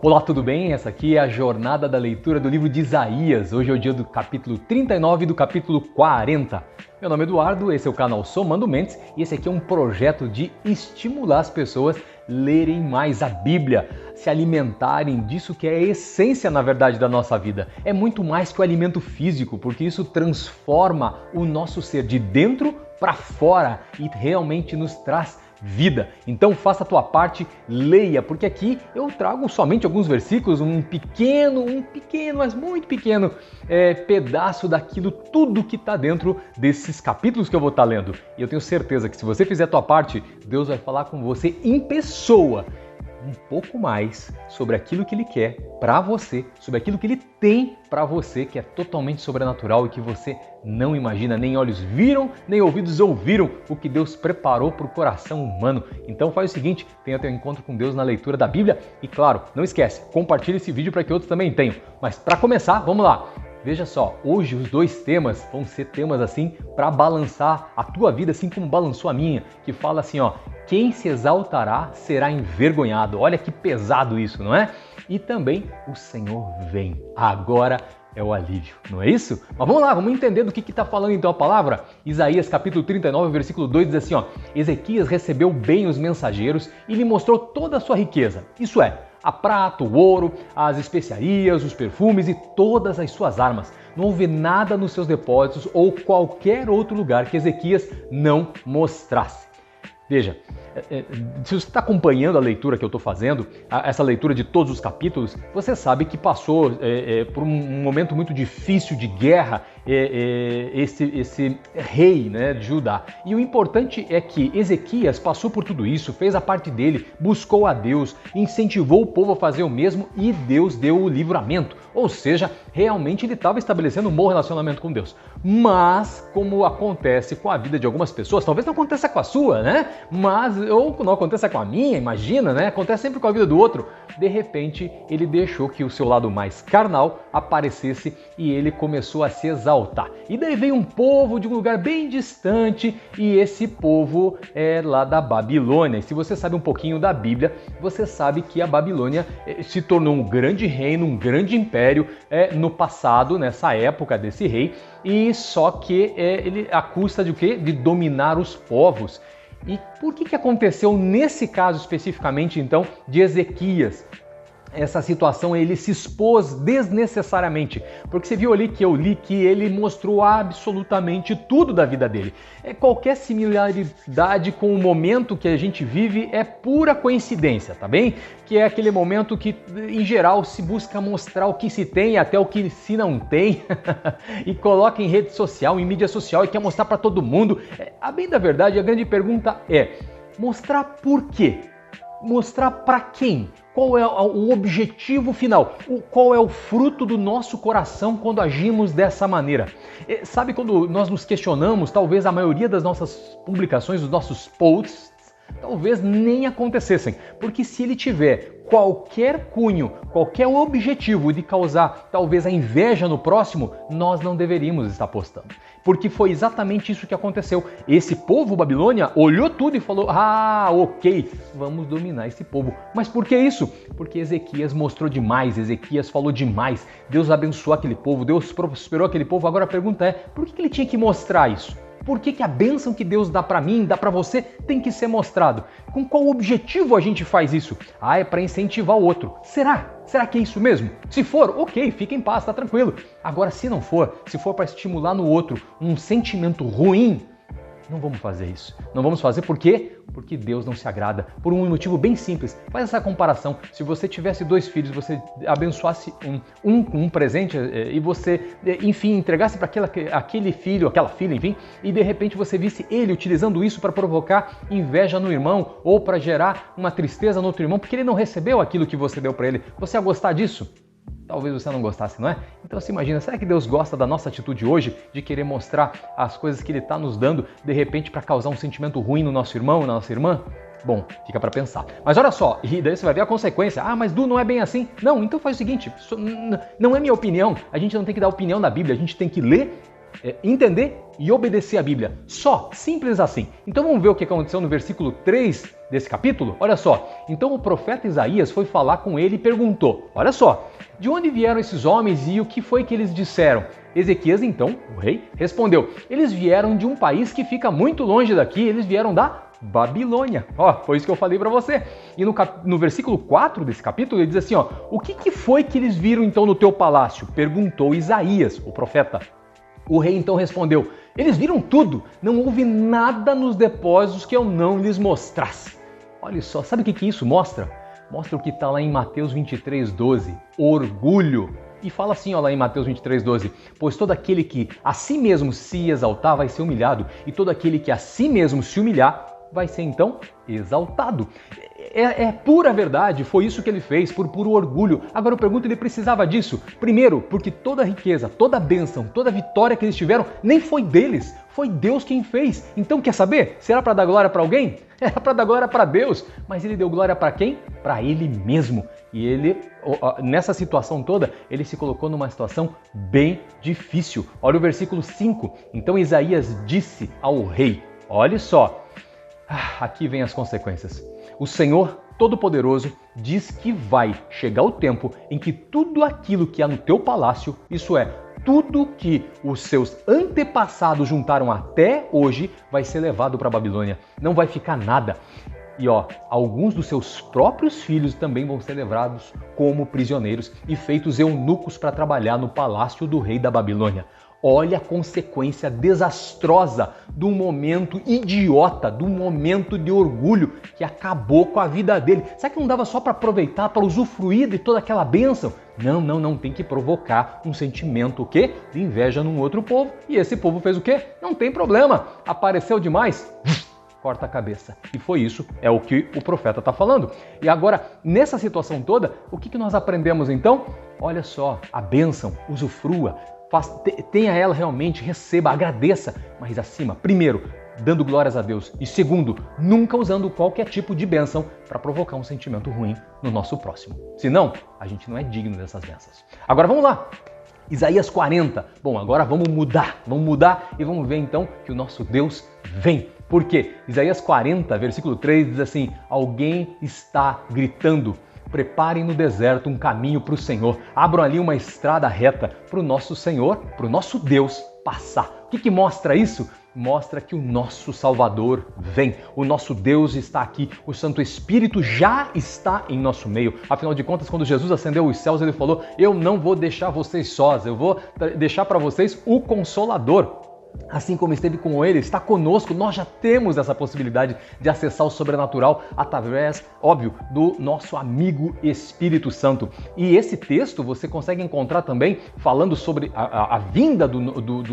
Olá, tudo bem? Essa aqui é a jornada da leitura do livro de Isaías. Hoje é o dia do capítulo 39 e do capítulo 40. Meu nome é Eduardo, esse é o canal Somando Mentes e esse aqui é um projeto de estimular as pessoas a lerem mais a Bíblia, se alimentarem disso que é a essência, na verdade, da nossa vida. É muito mais que o alimento físico, porque isso transforma o nosso ser de dentro para fora e realmente nos traz vida. Então faça a tua parte, leia, porque aqui eu trago somente alguns versículos, um pequeno, mas muito pequeno pedaço daquilo tudo que está dentro desses capítulos que eu vou estar lendo. E eu tenho certeza que se você fizer a tua parte, Deus vai falar com você em pessoa um pouco mais sobre aquilo que Ele quer para você, sobre aquilo que Ele tem para você, que é totalmente sobrenatural e que você não imagina, nem olhos viram, nem ouvidos ouviram o que Deus preparou para o coração humano. Então faz o seguinte, tenha teu encontro com Deus na leitura da Bíblia e claro, não esquece, compartilhe esse vídeo para que outros também tenham. Mas para começar, vamos lá! Veja só, hoje os dois temas vão ser temas assim para balançar a tua vida, assim como balançou a minha, que fala assim, ó, quem se exaltará será envergonhado. Olha que pesado isso, não é? E também o Senhor vem. Agora é o alívio, não é isso? Mas vamos lá, vamos entender do que está falando então a palavra. Isaías capítulo 39, versículo 2 diz assim, ó, Ezequias recebeu bem os mensageiros e lhe mostrou toda a sua riqueza. Isso é, a prata, o ouro, as especiarias, os perfumes e todas as suas armas. Não houve nada nos seus depósitos ou qualquer outro lugar que Ezequias não mostrasse. Veja, se você está acompanhando a leitura que eu estou fazendo, essa leitura de todos os capítulos, você sabe que passou por um momento muito difícil de guerra esse rei, né, de Judá. E o importante é que Ezequias passou por tudo isso, fez a parte dele, buscou a Deus, incentivou o povo a fazer o mesmo e Deus deu o livramento. Ou seja, realmente ele estava estabelecendo um bom relacionamento com Deus. Mas, como acontece com a vida de algumas pessoas, talvez não aconteça com a sua, né? Mas, ou não aconteça com a minha, imagina, né? Acontece sempre com a vida do outro. De repente, ele deixou que o seu lado mais carnal aparecesse e ele começou a se exaltar. E daí veio um povo de um lugar bem distante e esse povo é lá da Babilônia. E se você sabe um pouquinho da Bíblia, você sabe que a Babilônia se tornou um grande reino, um grande império no passado, nessa época desse rei, e só que ele à custa de o quê? De dominar os povos. E por que aconteceu nesse caso especificamente, então, de Ezequias? Essa situação ele se expôs desnecessariamente, porque você viu ali que eu li que ele mostrou absolutamente tudo da vida dele. Qualquer similaridade com o momento que a gente vive é pura coincidência, tá bem? Que é aquele momento que, em geral, se busca mostrar o que se tem, até o que se não tem, e coloca em rede social, em mídia social e quer mostrar para todo mundo. A bem da verdade, a grande pergunta é, mostrar por quê? Mostrar para quem? Qual é o objetivo final? Qual é o fruto do nosso coração quando agimos dessa maneira? Sabe quando nós nos questionamos, talvez a maioria das nossas publicações, dos nossos posts, talvez nem acontecessem. Porque se ele tiver qualquer cunho, qualquer objetivo de causar talvez a inveja no próximo, nós não deveríamos estar postando. Porque foi exatamente isso que aconteceu. Esse povo Babilônia olhou tudo e falou, ok, vamos dominar esse povo. Mas por que isso? Porque Ezequias mostrou demais, Ezequias falou demais, Deus abençoou aquele povo, Deus prosperou aquele povo. Agora a pergunta é, por que ele tinha que mostrar isso? Por que a bênção que Deus dá para mim, dá para você, tem que ser mostrado? Com qual objetivo a gente faz isso? É para incentivar o outro. Será? Será que é isso mesmo? Se for, ok, fica em paz, tá tranquilo. Agora, se não for, se for para estimular no outro um sentimento ruim, não vamos fazer isso. Não vamos fazer por quê? Porque Deus não se agrada. Por um motivo bem simples. Faz essa comparação. Se você tivesse 2 filhos, você abençoasse um presente e você, enfim, entregasse para aquele filho, aquela filha, enfim, e de repente você visse ele utilizando isso para provocar inveja no irmão ou para gerar uma tristeza no outro irmão porque ele não recebeu aquilo que você deu para ele. Você ia gostar disso? Talvez você não gostasse, não é? Então se imagina, será que Deus gosta da nossa atitude hoje, de querer mostrar as coisas que Ele está nos dando, de repente para causar um sentimento ruim no nosso irmão, na nossa irmã? Bom, fica para pensar. Mas olha só, e daí você vai ver a consequência. Mas Du, não é bem assim. Não, então faz o seguinte, não é minha opinião, a gente não tem que dar opinião da Bíblia, a gente tem que ler entender e obedecer a Bíblia. Só, simples assim. Então vamos ver o que aconteceu no versículo 3 desse capítulo? Olha só, então o profeta Isaías foi falar com ele e perguntou, olha só, de onde vieram esses homens e o que foi que eles disseram? Ezequias, então, o rei, respondeu, eles vieram de um país que fica muito longe daqui, eles vieram da Babilônia. Foi isso que eu falei para você. E no versículo 4 desse capítulo, ele diz assim, o que foi que eles viram então no teu palácio? Perguntou Isaías, o profeta. O rei então respondeu, eles viram tudo, não houve nada nos depósitos que eu não lhes mostrasse. Olha só, sabe o que isso mostra? Mostra o que está lá em Mateus 23:12, orgulho. E fala assim, lá em Mateus 23:12, pois todo aquele que a si mesmo se exaltar vai ser humilhado, e todo aquele que a si mesmo se humilhar vai ser então exaltado. É pura verdade, foi isso que ele fez, por puro orgulho. Agora eu pergunto, ele precisava disso? Primeiro, porque toda a riqueza, toda a bênção, toda a vitória que eles tiveram, nem foi deles, foi Deus quem fez. Então quer saber? Será para dar glória para alguém? Era para dar glória para Deus, mas ele deu glória para quem? Para ele mesmo. E ele, nessa situação toda, ele se colocou numa situação bem difícil. Olha o versículo 5. Então Isaías disse ao rei, olha só, aqui vem as consequências. O Senhor Todo-Poderoso diz que vai chegar o tempo em que tudo aquilo que há no teu palácio, isso é, tudo que os seus antepassados juntaram até hoje, vai ser levado para a Babilônia. Não vai ficar nada. E alguns dos seus próprios filhos também vão ser levados como prisioneiros e feitos eunucos para trabalhar no palácio do rei da Babilônia. Olha a consequência desastrosa de um momento idiota, de um momento de orgulho que acabou com a vida dele. Será que não dava só para aproveitar, para usufruir de toda aquela bênção? Não, tem que provocar um sentimento o quê? De inveja num outro povo. E esse povo fez o quê? Não tem problema. Apareceu demais? Corta a cabeça. E foi isso, é o que o profeta está falando. E agora, nessa situação toda, o que nós aprendemos então? Olha só, a bênção, usufrua, tenha ela realmente, receba, agradeça, mas acima, primeiro, dando glórias a Deus e segundo, nunca usando qualquer tipo de bênção para provocar um sentimento ruim no nosso próximo. Senão, a gente não é digno dessas bênçãos. Agora vamos lá! Isaías 40. Bom, agora vamos mudar e vamos ver então que o nosso Deus vem. Por quê? Isaías 40, versículo 3 diz assim, alguém está gritando, preparem no deserto um caminho para o Senhor, abram ali uma estrada reta para o nosso Senhor, para o nosso Deus passar. O que mostra isso? Mostra que o nosso Salvador vem, o nosso Deus está aqui, o Santo Espírito já está em nosso meio. Afinal de contas, quando Jesus ascendeu os céus, ele falou, eu não vou deixar vocês sós, eu vou deixar para vocês o Consolador. Assim como esteve com ele, está conosco, nós já temos essa possibilidade de acessar o sobrenatural através, óbvio, do nosso amigo Espírito Santo. E esse texto você consegue encontrar também falando sobre a vinda do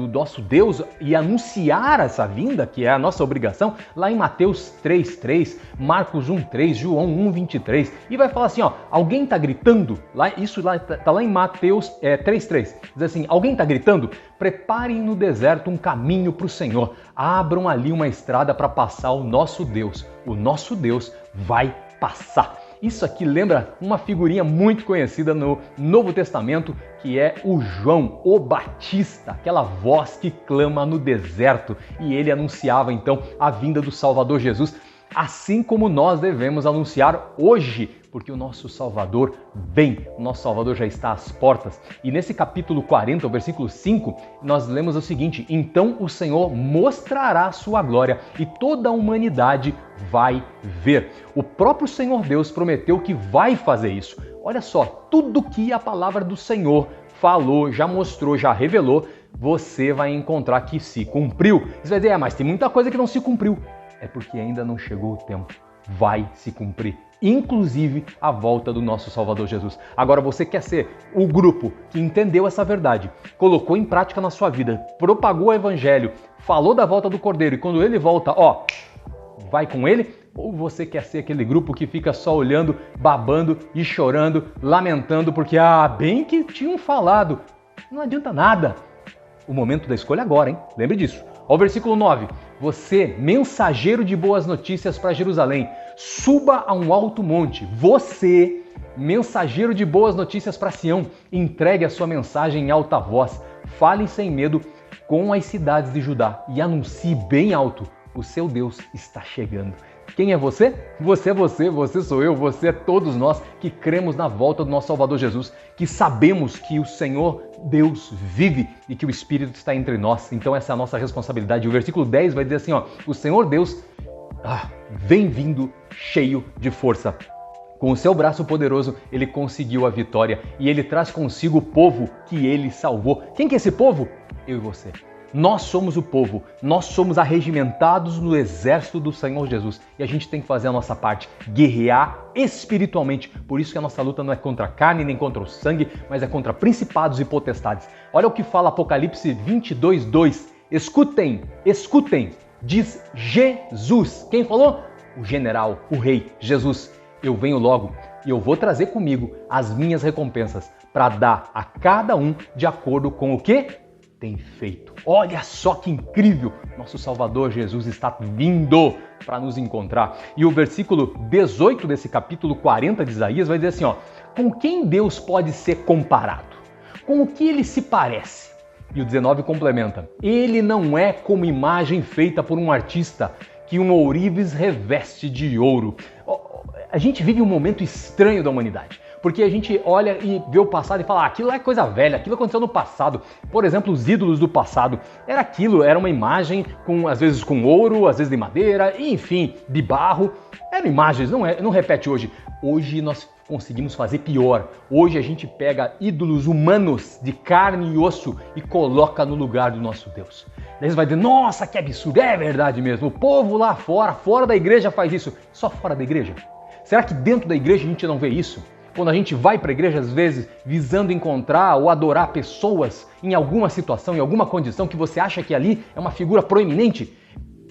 nosso Deus e anunciar essa vinda, que é a nossa obrigação, lá em Mateus 3:3, Marcos 1:3, João 1:23. E vai falar assim, alguém está gritando? Isso está lá em Mateus 3:3. Diz assim, alguém está gritando? Preparem no deserto um caminho para o Senhor. Abram ali uma estrada para passar o nosso Deus. O nosso Deus vai passar. Isso aqui lembra uma figurinha muito conhecida no Novo Testamento, que é o João, o Batista, aquela voz que clama no deserto. E ele anunciava então a vinda do Salvador Jesus, assim como nós devemos anunciar hoje, porque o nosso Salvador vem, o nosso Salvador já está às portas. E nesse capítulo 40, versículo 5, nós lemos o seguinte, então o Senhor mostrará a sua glória e toda a humanidade vai ver. O próprio Senhor Deus prometeu que vai fazer isso. Olha só, tudo que a palavra do Senhor falou, já mostrou, já revelou, você vai encontrar que se cumpriu. Você vai dizer, mas tem muita coisa que não se cumpriu. É porque ainda não chegou o tempo. Vai se cumprir. Inclusive a volta do nosso Salvador Jesus. Agora você quer ser o grupo que entendeu essa verdade, colocou em prática na sua vida, propagou o evangelho, falou da volta do Cordeiro e quando ele volta, vai com ele? Ou você quer ser aquele grupo que fica só olhando, babando e chorando, lamentando porque, bem que tinham falado. Não adianta nada. O momento da escolha agora, hein? Lembre disso. Ó, o versículo 9. Você, mensageiro de boas notícias para Jerusalém, suba a um alto monte. Você, mensageiro de boas notícias para Sião, entregue a sua mensagem em alta voz. Fale sem medo com as cidades de Judá e anuncie bem alto: o seu Deus está chegando. Quem é você? Você é você sou eu, você é todos nós que cremos na volta do nosso Salvador Jesus, que sabemos que o Senhor Deus vive e que o Espírito está entre nós. Então essa é a nossa responsabilidade. O versículo 10 vai dizer assim, o Senhor Deus vem vindo cheio de força. Com o seu braço poderoso, ele conseguiu a vitória e ele traz consigo o povo que ele salvou. Quem que é esse povo? Eu e você. Nós somos o povo, nós somos arregimentados no exército do Senhor Jesus e a gente tem que fazer a nossa parte, guerrear espiritualmente. Por isso que a nossa luta não é contra a carne nem contra o sangue, mas é contra principados e potestades. Olha o que fala Apocalipse 22:2. Escutem, diz Jesus. Quem falou? O general, o rei, Jesus. Eu venho logo e eu vou trazer comigo as minhas recompensas para dar a cada um de acordo com o que tem feito. Olha só que incrível! Nosso Salvador Jesus está vindo para nos encontrar. E o versículo 18 desse capítulo 40 de Isaías vai dizer assim, com quem Deus pode ser comparado? Com o que ele se parece? E o 19 complementa, ele não é como imagem feita por um artista que um ourives reveste de ouro. A gente vive um momento estranho da humanidade. Porque a gente olha e vê o passado e fala, aquilo é coisa velha, aquilo aconteceu no passado. Por exemplo, os ídolos do passado. Era uma imagem, às vezes com ouro, às vezes de madeira, enfim, de barro. Eram imagens, não repete hoje. Hoje nós conseguimos fazer pior. Hoje a gente pega ídolos humanos de carne e osso e coloca no lugar do nosso Deus. Daí você vai dizer, nossa, que absurdo, é verdade mesmo. O povo lá fora da igreja faz isso. Só fora da igreja? Será que dentro da igreja a gente não vê isso? Quando a gente vai para a igreja, às vezes, visando encontrar ou adorar pessoas em alguma situação, em alguma condição que você acha que ali é uma figura proeminente,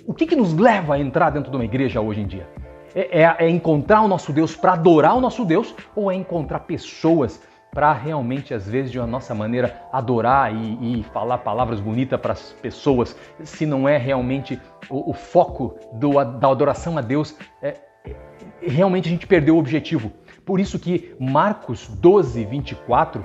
o que nos leva a entrar dentro de uma igreja hoje em dia? É encontrar o nosso Deus para adorar o nosso Deus ou é encontrar pessoas para realmente, às vezes, de uma nossa maneira, adorar e falar palavras bonitas para as pessoas, se não é realmente o foco da adoração a Deus, realmente a gente perdeu o objetivo. Por isso que Marcos 12:24,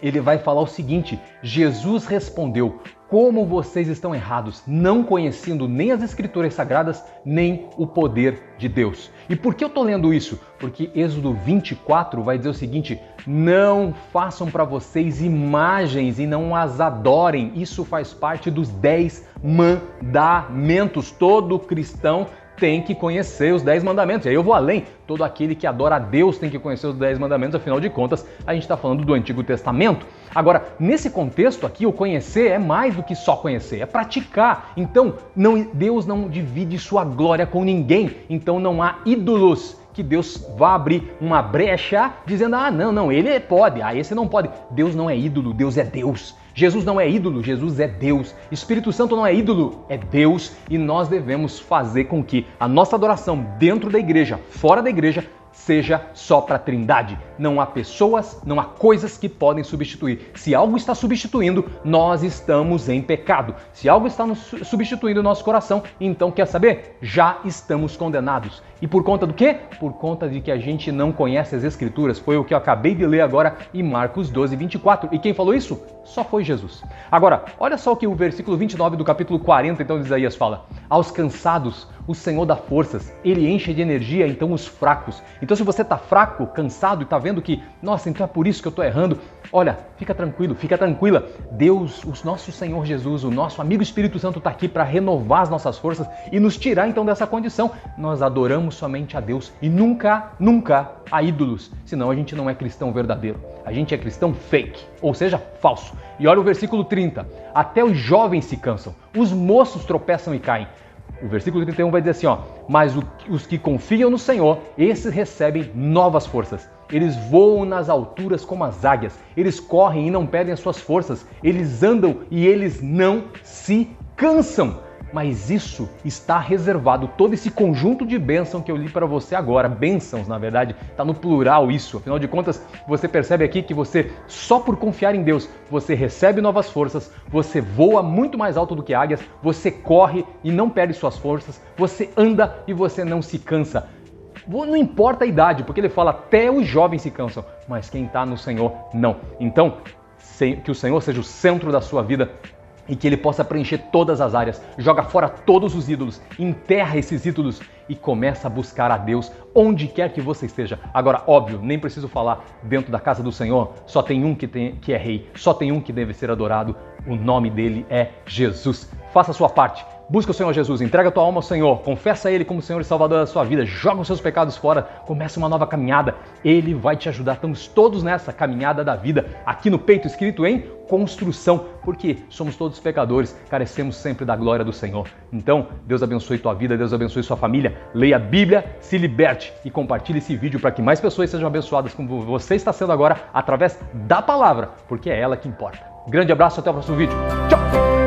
ele vai falar o seguinte, Jesus respondeu, como vocês estão errados, não conhecendo nem as Escrituras Sagradas, nem o poder de Deus. E por que eu estou lendo isso? Porque Êxodo 24 vai dizer o seguinte, não façam para vocês imagens e não as adorem. Isso faz parte dos 10 mandamentos. Todo cristão tem que conhecer os 10 mandamentos. E aí eu vou além. Todo aquele que adora a Deus tem que conhecer os 10 mandamentos. Afinal de contas, a gente está falando do Antigo Testamento. Agora, nesse contexto aqui, o conhecer é mais do que só conhecer, é praticar. Então, Deus não divide sua glória com ninguém. Então, não há ídolos que Deus vá abrir uma brecha dizendo, não, ele pode, esse não pode. Deus não é ídolo, Deus é Deus. Jesus não é ídolo, Jesus é Deus. Espírito Santo não é ídolo, é Deus. E nós devemos fazer com que a nossa adoração dentro da igreja, fora da igreja, seja só para a Trindade. Não há pessoas, não há coisas que podem substituir. Se algo está substituindo, nós estamos em pecado. Se algo está substituindo o nosso coração, então quer saber? Já estamos condenados. E por conta do quê? Por conta de que a gente não conhece as Escrituras. Foi o que eu acabei de ler agora em Marcos 12:24. E quem falou isso? Só foi Jesus. Agora, olha só o que o versículo 29 do capítulo 40, então, de Isaías fala. Aos cansados, o Senhor dá forças. Ele enche de energia, então, os fracos. Então, se você está fraco, cansado e está vendo que, nossa, então é por isso que eu estou errando, olha, fica tranquilo, fica tranquila. Deus, o nosso Senhor Jesus, o nosso amigo Espírito Santo está aqui para renovar as nossas forças e nos tirar, então, dessa condição. Nós adoramos somente a Deus e nunca a ídolos, senão a gente não é cristão verdadeiro. A gente é cristão fake, ou seja, falso. E olha o versículo 30. Até os jovens se cansam, os moços tropeçam e caem. O versículo 31 vai dizer assim, mas os que confiam no Senhor, esses recebem novas forças. Eles voam nas alturas como as águias. Eles correm e não perdem as suas forças. Eles andam e eles não se cansam. Mas isso está reservado, todo esse conjunto de bênção que eu li para você agora, bênçãos na verdade, está no plural isso. Afinal de contas, você percebe aqui que você, só por confiar em Deus, você recebe novas forças, você voa muito mais alto do que águias, você corre e não perde suas forças, você anda e você não se cansa. Não importa a idade, porque ele fala até os jovens se cansam, mas quem está no Senhor, não. Então, que o Senhor seja o centro da sua vida e que ele possa preencher todas as áreas. Joga fora todos os ídolos, enterra esses ídolos e começa a buscar a Deus onde quer que você esteja. Agora, óbvio, nem preciso falar, dentro da casa do Senhor só tem um que é rei, só tem um que deve ser adorado, o nome dele é Jesus. Faça a sua parte. Busca o Senhor Jesus, entrega a tua alma ao Senhor, confessa a Ele como Senhor e Salvador da sua vida, joga os seus pecados fora, começa uma nova caminhada. Ele vai te ajudar. Estamos todos nessa caminhada da vida, aqui no peito escrito em construção, porque somos todos pecadores, carecemos sempre da glória do Senhor. Então, Deus abençoe tua vida, Deus abençoe sua família, leia a Bíblia, se liberte e compartilhe esse vídeo para que mais pessoas sejam abençoadas como você está sendo agora através da palavra, porque é ela que importa. Grande abraço, até o próximo vídeo. Tchau!